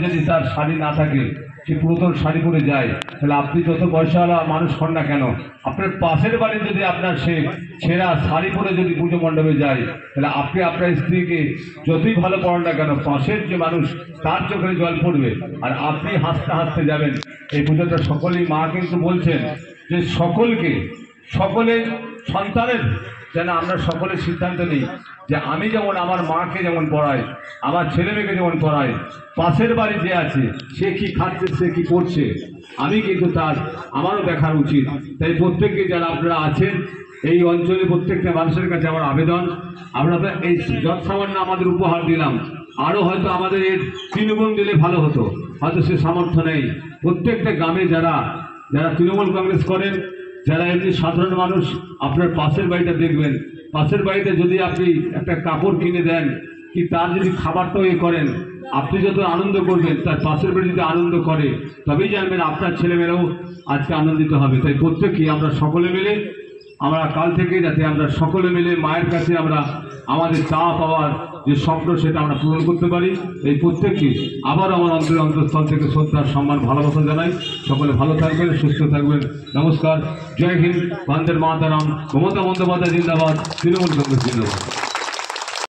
যদি তার শাড়ি না থাকে, সে পুরাতন শাড়ি পরে যায়, তাহলে আপনি যত পয়সাওয়ালা মানুষ হন না কেন, আপনার পাশের বাড়ি যদি আপনার সে ছেঁড়া শাড়ি পরে যদি পুজো মণ্ডপে যায়, তাহলে আপনি আপনার স্ত্রীকে যতই ভালো পড়ান না কেন, পাশের যে মানুষ তার চোখে জল পড়বে, আর আপনি হাসতে হাসতে যাবেন। এই পুজোটা সকলেই মা কিন্তু বলছেন যে সকলের সন্তানের যেন আমরা সকলের সিদ্ধান্ত নিই যে আমি যেমন আমার মাকে যেমন পড়াই, আমার ছেলে মেয়েকে যেমন পড়াই, পাশের বাড়ি যে আছে সে কি খাচ্ছে, সে কি করছে, আমি কিন্তু আমারও দেখার উচিত। তাই প্রত্যেককে যারা আপনারা আছেন এই অঞ্চলে প্রত্যেকটা মানুষের কাছে আমার আবেদন, আমরা তো এই যত সামান্য আমাদের উপহার দিলাম, আরও হয়তো আমাদের এর 3 গুণ দিলে ভালো হতো, হয়তো সে সামর্থ্য নেই। প্রত্যেকটা গ্রামে যারা তৃণমূল কংগ্রেস করেন, যারা এমনি সাধারণ মানুষ, আপনার পাশের বাড়িটা দেখবেন, পাশের বাড়িতে যদি আপনি একটা কাপড় কিনে দেন কি তার যদি খাবারটাও করেন, আপনি যত আনন্দ করবেন তার পাশের বাড়ি যদি আনন্দ করে, তবেই জানবেন আপনার ছেলেমেয়েরাও আজকে আনন্দিত হবে। তাই প্রত্যেকেই আমরা সকলে মিলে, আমরা কাল থেকে যাতে আমরা সকলে মিলে মায়ের কাছে আমরা আমাদের চাওয়া পাওয়ার যে স্বপ্ন সেটা আমরা পূরণ করতে পারি। এই প্রত্যেককে আবার আমার অন্তঃস্থল থেকে শ্রদ্ধা, সম্মান, ভালোবাসা জানাই। সকলে ভালো থাকবেন, সুস্থ থাকবেন। নমস্কার, জয় হিন্দ, বন্দে মাতরম, মমতা বন্দ্যোপাধ্যায় জিন্দাবাদ, তৃণমূল কংগ্রেস জিন্দাবাদ।